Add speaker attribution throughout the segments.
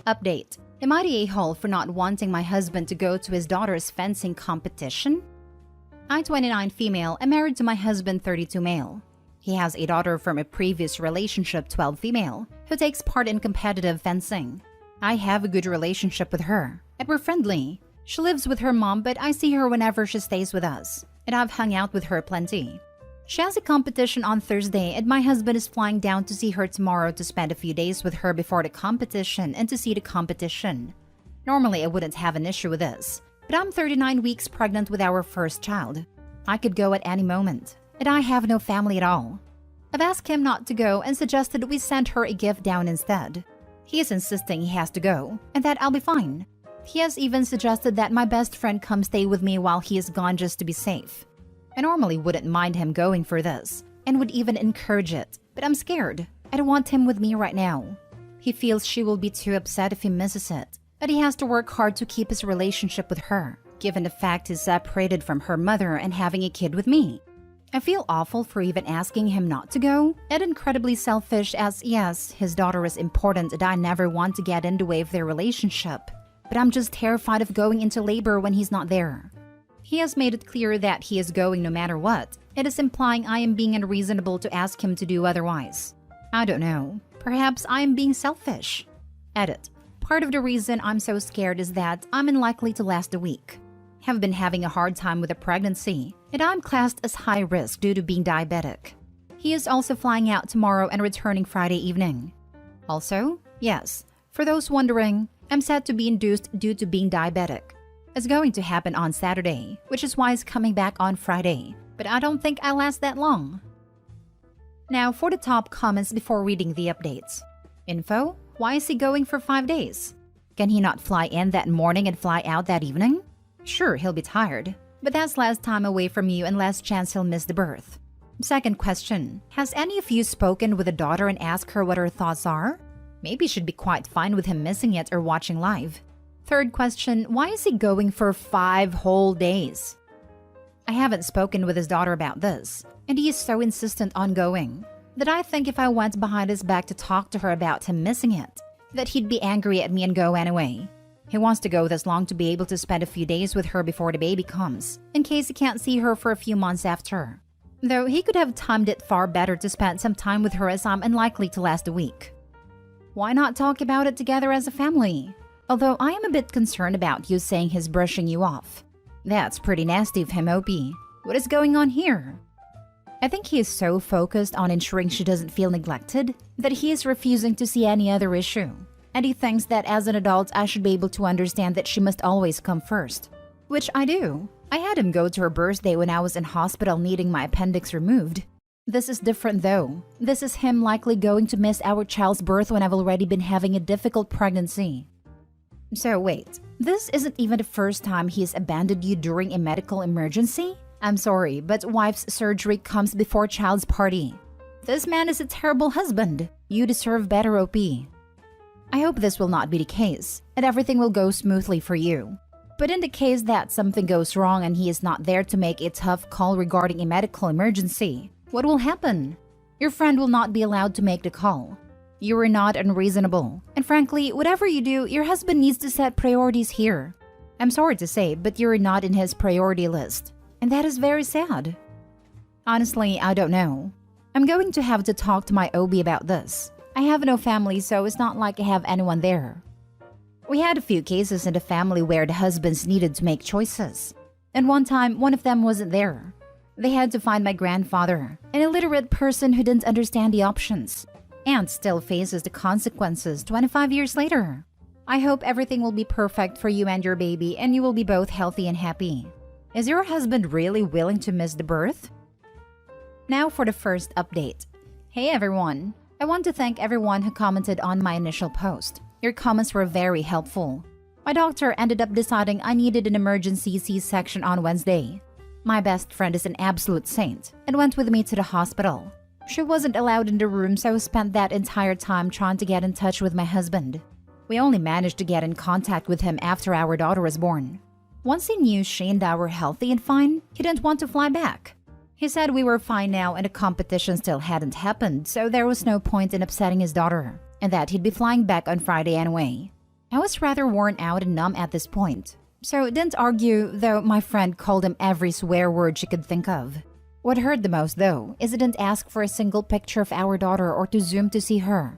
Speaker 1: Update. Am I the a-hole for not wanting my husband to go to his daughter's fencing competition? I'm 29 female and married to my husband 32 male. He has a daughter from a previous relationship 12 female who takes part in competitive fencing. I have a good relationship with her and we're friendly. She lives with her mom but I see her whenever she stays with us and I've hung out with her plenty. She has a competition on Thursday and my husband is flying down to see her tomorrow to spend a few days with her before the competition and to see the competition. Normally I wouldn't have an issue with this, but I'm 39 weeks pregnant with our first child. I could go at any moment, and I have no family at all. I've asked him not to go and suggested we send her a gift down instead. He is insisting he has to go, and that I'll be fine. He has even suggested that my best friend come stay with me while he is gone just to be safe. I normally wouldn't mind him going for this, and would even encourage it, but I'm scared. I don't want him with me right now. He feels she will be too upset if he misses it, and he has to work hard to keep his relationship with her, given the fact he's separated from her mother and having a kid with me. I feel awful for even asking him not to go, and incredibly selfish as yes, his daughter is important and I never want to get in the way of their relationship. But I'm just terrified of going into labor when he's not there. He has made it clear that he is going no matter what. It is implying I am being unreasonable to ask him to do otherwise. I don't know. Perhaps I am being selfish. Edit. Part of the reason I'm so scared is that I'm unlikely to last a week. Have been having a hard time with a pregnancy, and I'm classed as high risk due to being diabetic. He is also flying out tomorrow and returning Friday evening. Also, yes, for those wondering, I'm set to be induced due to being diabetic. It's going to happen on Saturday, which is why he's coming back on Friday, but I don't think I'll last that long. Now for the top comments before reading the updates. Info: why is he going for 5 days? Can he not fly in that morning and fly out that evening? Sure, he'll be tired, but that's less time away from you and less chance he'll miss the birth. Second question: has any of you spoken with the daughter and asked her what her thoughts are? Maybe she'd be quite fine with him missing it or watching live. Third question: why is he going for 5 whole days? I haven't spoken with his daughter about this, and he is so insistent on going that I think if I went behind his back to talk to her about him missing it, that he'd be angry at me and go anyway. He wants to go this long to be able to spend a few days with her before the baby comes, in case he can't see her for a few months after. Though he could have timed it far better to spend some time with her as I'm unlikely to last a week. Why not talk about it together as a family? Although I am a bit concerned about you saying he's brushing you off. That's pretty nasty of him, Opie. What is going on here? I think he is so focused on ensuring she doesn't feel neglected that he is refusing to see any other issue. And he thinks that as an adult I should be able to understand that she must always come first. Which I do. I had him go to her birthday when I was in hospital needing my appendix removed. This is different though. This is him likely going to miss our child's birth when I've already been having a difficult pregnancy. So wait, this isn't even the first time he's abandoned you during a medical emergency? I'm sorry, but wife's surgery comes before child's party. This man is a terrible husband. You deserve better, OP. I hope this will not be the case, and everything will go smoothly for you. But in the case that something goes wrong and he is not there to make a tough call regarding a medical emergency, what will happen? Your friend will not be allowed to make the call. You are not unreasonable, and frankly, whatever you do, your husband needs to set priorities here. I'm sorry to say, but you're not in his priority list, and that is very sad. Honestly, I don't know. I'm going to have to talk to my OB about this. I have no family, so it's not like I have anyone there. We had a few cases in the family where the husbands needed to make choices, and one time, one of them wasn't there. They had to find my grandfather, an illiterate person who didn't understand the options, and still faces the consequences 25 years later. I hope everything will be perfect for you and your baby and you will be both healthy and happy. Is your husband really willing to miss the birth? Now for the first update. Hey everyone! I want to thank everyone who commented on my initial post. Your comments were very helpful. My doctor ended up deciding I needed an emergency C-section on Wednesday. My best friend is an absolute saint and went with me to the hospital. She wasn't allowed in the room, so I spent that entire time trying to get in touch with my husband. We only managed to get in contact with him after our daughter was born. Once he knew she and I were healthy and fine, he didn't want to fly back. He said we were fine now and the competition still hadn't happened, so there was no point in upsetting his daughter, and that he'd be flying back on Friday anyway. I was rather worn out and numb at this point, so didn't argue, though my friend called him every swear word she could think of. What hurt the most, though, is he didn't ask for a single picture of our daughter or to Zoom to see her.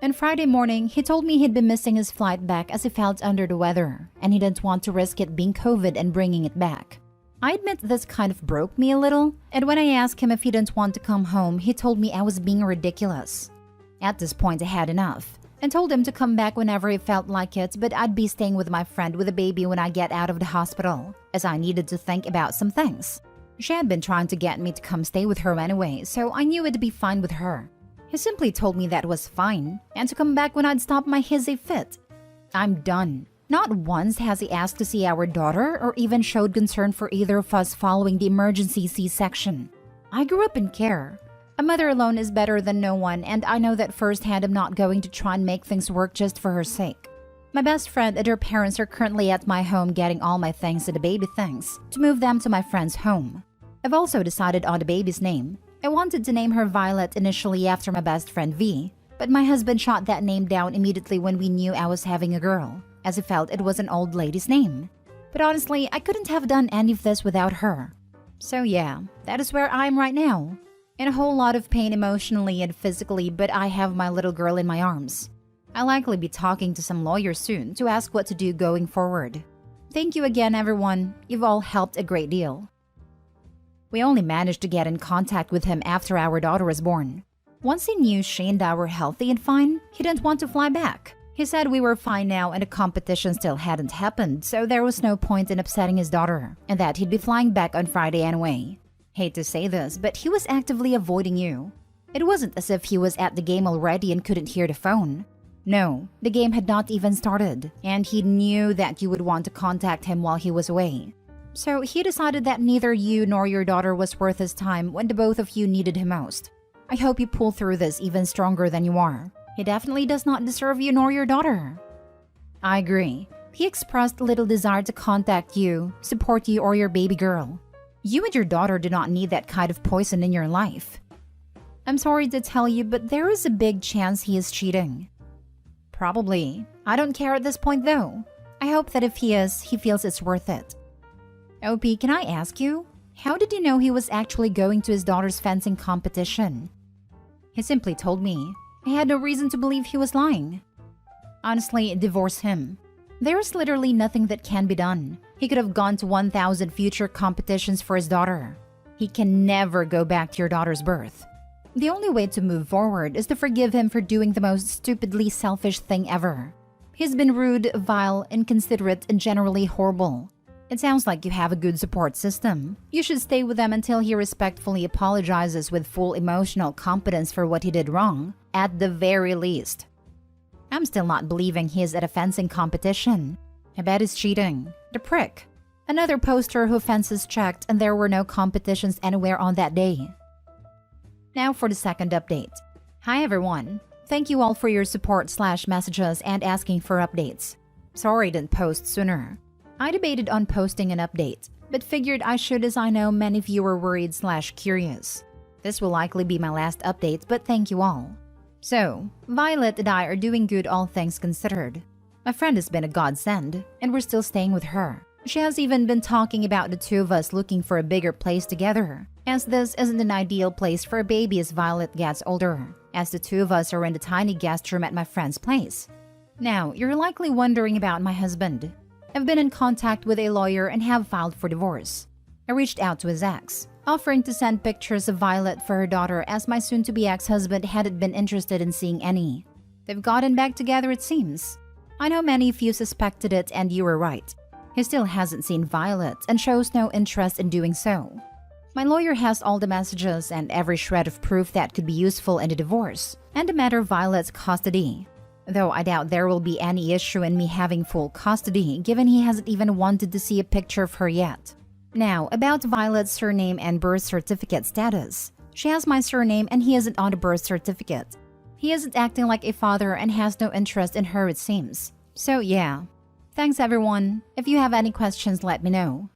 Speaker 1: On Friday morning, he told me he'd been missing his flight back as he felt under the weather, and he didn't want to risk it being COVID and bringing it back. I admit this kind of broke me a little, and when I asked him if he didn't want to come home, he told me I was being ridiculous. At this point, I had enough, and told him to come back whenever he felt like it, but I'd be staying with my friend with a baby when I get out of the hospital, as I needed to think about some things. She had been trying to get me to come stay with her anyway, so I knew it'd be fine with her. He simply told me that was fine, and to come back when I'd stop my hissy fit. I'm done. Not once has he asked to see our daughter or even showed concern for either of us following the emergency C-section. I grew up in care. A mother alone is better than no one, and I know that firsthand I'm not going to try and make things work just for her sake. My best friend and her parents are currently at my home getting all my things and the baby things to move them to my friend's home. I've also decided on the baby's name. I wanted to name her Violet initially after my best friend V, but my husband shot that name down immediately when we knew I was having a girl, as he felt it was an old lady's name. But honestly, I couldn't have done any of this without her. So yeah, that is where I am right now. In a whole lot of pain emotionally and physically, but I have my little girl in my arms. I'll likely be talking to some lawyer soon to ask what to do going forward. Thank you again, everyone. You've all helped a great deal. We only managed to get in contact with him after our daughter was born. Once he knew she and I were healthy and fine, he didn't want to fly back. He said we were fine now and the competition still hadn't happened, so there was no point in upsetting his daughter, and that he'd be flying back on Friday anyway. Hate to say this, but he was actively avoiding you. It wasn't as if he was at the game already and couldn't hear the phone. No, the game had not even started, and he knew that you would want to contact him while he was away. So he decided that neither you nor your daughter was worth his time when the both of you needed him most. I hope you pull through this even stronger than you are. He definitely does not deserve you nor your daughter. I agree. He expressed little desire to contact you, support you, or your baby girl. You and your daughter do not need that kind of poison in your life. I'm sorry to tell you, but there is a big chance he is cheating. Probably. I don't care at this point though. I hope that if he is, he feels it's worth it. OP, can I ask you? How did you know he was actually going to his daughter's fencing competition? He simply told me. I had no reason to believe he was lying. Honestly, divorce him. There's literally nothing that can be done. He could have gone to 1,000 future competitions for his daughter. He can never go back to your daughter's birth. The only way to move forward is to forgive him for doing the most stupidly selfish thing ever. He's been rude, vile, inconsiderate, and generally horrible. It sounds like you have a good support system. You should stay with them until he respectfully apologizes with full emotional competence for what he did wrong, at the very least. I'm still not believing he is at a fencing competition. I bet he's cheating. The prick. Another poster who fences checked and there were no competitions anywhere on that day. Now for the second update. Hi everyone. Thank you all for your support/messages and asking for updates. Sorry I didn't post sooner. I debated on posting an update, but figured I should as I know many of you were worried/curious. This will likely be my last update, but thank you all. So, Violet and I are doing good all things considered. My friend has been a godsend, and we're still staying with her. She has even been talking about the two of us looking for a bigger place together, as this isn't an ideal place for a baby as Violet gets older, as the two of us are in the tiny guest room at my friend's place. Now, you're likely wondering about my husband. I've been in contact with a lawyer and have filed for divorce. I reached out to his ex, offering to send pictures of Violet for her daughter as my soon-to-be ex-husband hadn't been interested in seeing any. They've gotten back together, it seems. I know many of you suspected it and you were right. He still hasn't seen Violet and shows no interest in doing so. My lawyer has all the messages and every shred of proof that could be useful in a divorce and a matter of Violet's custody. Though I doubt there will be any issue in me having full custody, given he hasn't even wanted to see a picture of her yet. Now, about Violet's surname and birth certificate status. She has my surname and he isn't on the birth certificate. He isn't acting like a father and has no interest in her, it seems. So yeah. Thanks everyone. If you have any questions, let me know.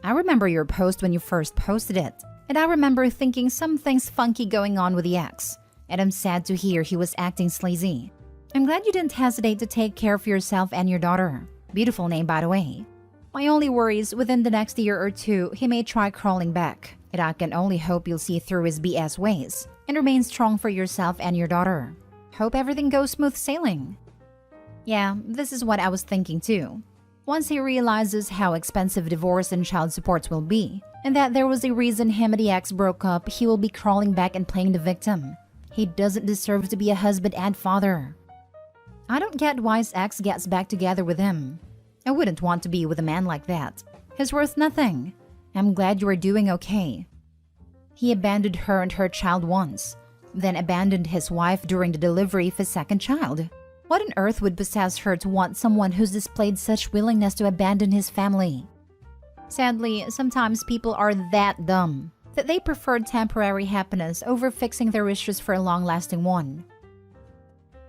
Speaker 1: I remember your post when you first posted it, and I remember thinking something's funky going on with the ex. And I'm sad to hear he was acting sleazy. I'm glad you didn't hesitate to take care of yourself and your daughter. Beautiful name, by the way. My only worry is within the next year or two, he may try crawling back. And I can only hope you'll see through his BS ways and remain strong for yourself and your daughter. Hope everything goes smooth sailing. Yeah, this is what I was thinking too. Once he realizes how expensive divorce and child supports will be, and that there was a reason him and the ex broke up, he will be crawling back and playing the victim. He doesn't deserve to be a husband and father. I don't get why his ex gets back together with him. I wouldn't want to be with a man like that. He's worth nothing. I'm glad you are doing okay. He abandoned her and her child once, then abandoned his wife during the delivery of his second child. What on earth would possess her to want someone who's displayed such willingness to abandon his family? Sadly, sometimes people are that dumb that they prefer temporary happiness over fixing their issues for a long-lasting one.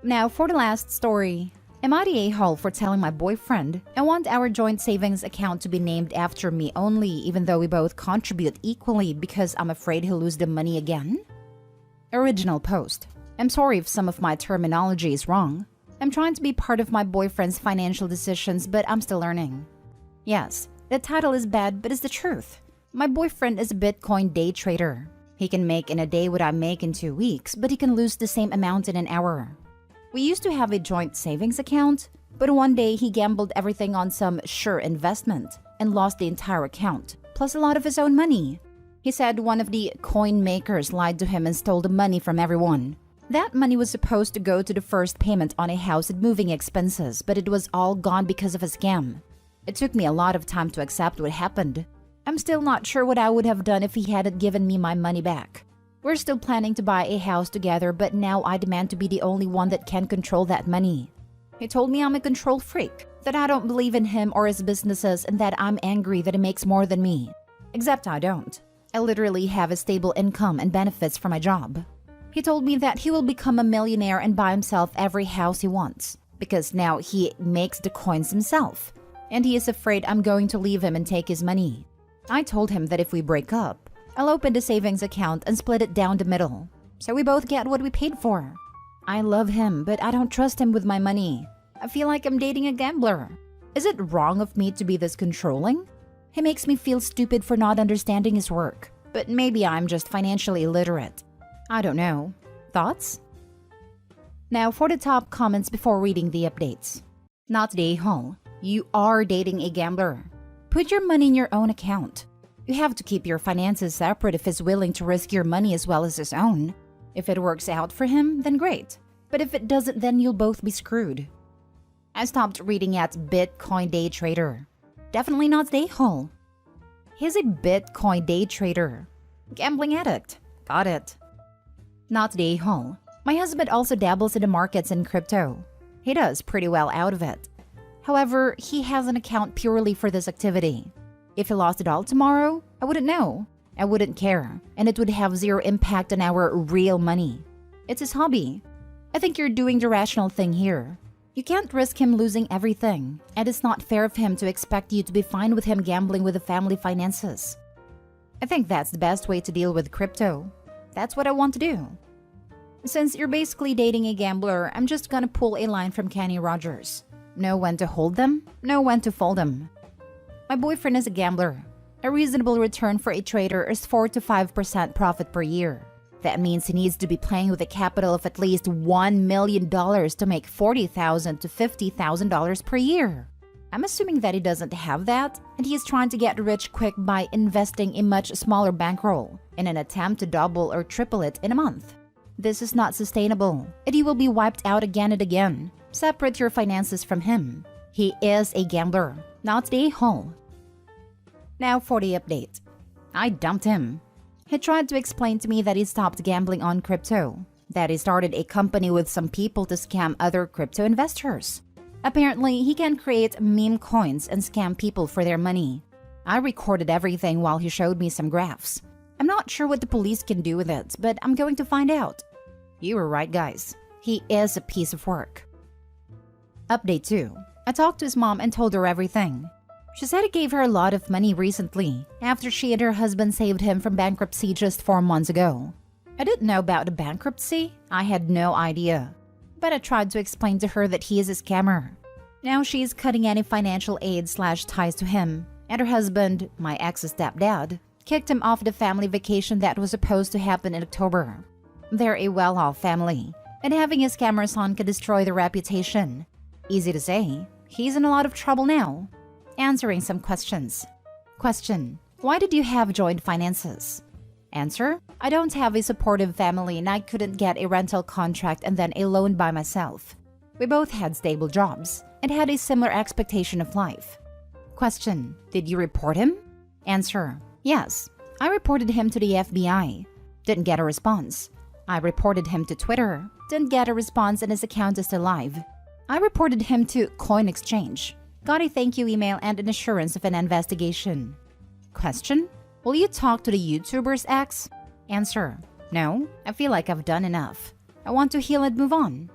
Speaker 1: Now for the last story. Am I the a-hole for telling my boyfriend I want our joint savings account to be named after me only even though we both contribute equally because I'm afraid he'll lose the money again? Original post. I'm sorry if some of my terminology is wrong. I'm trying to be part of my boyfriend's financial decisions, but I'm still learning. Yes, the title is bad, but it's the truth. My boyfriend is a Bitcoin day trader. He can make in a day what I make in 2 weeks, but he can lose the same amount in an hour. We used to have a joint savings account, but one day he gambled everything on some sure investment and lost the entire account, plus a lot of his own money. He said one of the coin makers lied to him and stole the money from everyone. That money was supposed to go to the first payment on a house and moving expenses, but it was all gone because of a scam. It took me a lot of time to accept what happened. I'm still not sure what I would have done if he hadn't given me my money back. We're still planning to buy a house together, but now I demand to be the only one that can control that money. He told me I'm a control freak, that I don't believe in him or his businesses, and that I'm angry that he makes more than me. Except I don't. I literally have a stable income and benefits from my job. He told me that he will become a millionaire and buy himself every house he wants, because now he makes the coins himself, and he is afraid I'm going to leave him and take his money. I told him that if we break up, I'll open the savings account and split it down the middle, so we both get what we paid for. I love him, but I don't trust him with my money. I feel like I'm dating a gambler. Is it wrong of me to be this controlling? He makes me feel stupid for not understanding his work, but maybe I'm just financially illiterate. I don't know. Thoughts? Now for the top comments before reading the updates. Not the a-hole. You are dating a gambler. Put your money in your own account. You have to keep your finances separate if he's willing to risk your money as well as his own. If it works out for him, then great. But if it doesn't, then you'll both be screwed. I stopped reading at Bitcoin day trader. Definitely not the a-hole. He's a Bitcoin day trader. Gambling addict. Got it. Not the a-hole. My husband also dabbles in the markets and crypto. He does pretty well out of it. However, he has an account purely for this activity. If he lost it all tomorrow, I wouldn't know. I wouldn't care, and it would have zero impact on our real money. It's his hobby. I think you're doing the rational thing here. You can't risk him losing everything, and it's not fair of him to expect you to be fine with him gambling with the family finances. I think that's the best way to deal with crypto. That's what I want to do. Since you're basically dating a gambler, I'm just gonna pull a line from Kenny Rogers. Know when to hold them, know when to fold them. My boyfriend is a gambler. A reasonable return for a trader is 4 to 5% profit per year. That means he needs to be playing with a capital of at least $1 million to make $40,000 to $50,000 per year. I'm assuming that he doesn't have that, and he is trying to get rich quick by investing a much smaller bankroll in an attempt to double or triple it in a month. This is not sustainable, and you will be wiped out again and again. Separate your finances from him. He is a gambler, not the a-hole. Now for the update. I dumped him. He tried to explain to me that he stopped gambling on crypto, that he started a company with some people to scam other crypto investors. Apparently, he can create meme coins and scam people for their money. I recorded everything while he showed me some graphs. I'm not sure what the police can do with it, but I'm going to find out. You were right, guys. He is a piece of work. Update 2. I talked to his mom and told her everything. She said he gave her a lot of money recently, after she and her husband saved him from bankruptcy just 4 months ago. I didn't know about the bankruptcy. I had no idea. but I tried to explain to her that he is a scammer. Now she is cutting any financial aid/ties to him, and her husband, my ex's stepdad, kicked him off the family vacation that was supposed to happen in October. They're a well-off family, and having a scammer son could destroy their reputation. Easy to say, he's in a lot of trouble now. Answering some questions. Question: why did you have joint finances? Answer: I don't have a supportive family and I couldn't get a rental contract and then a loan by myself. We both had stable jobs and had a similar expectation of life. Question: did you report him? Answer: yes. I reported him to the FBI. Didn't get a response. I reported him to Twitter. Didn't get a response and his account is still live. I reported him to Coin Exchange. Got a thank you email and an assurance of an investigation. Question: will you talk to the YouTuber's ex? Answer: no, I feel like I've done enough. I want to heal and move on.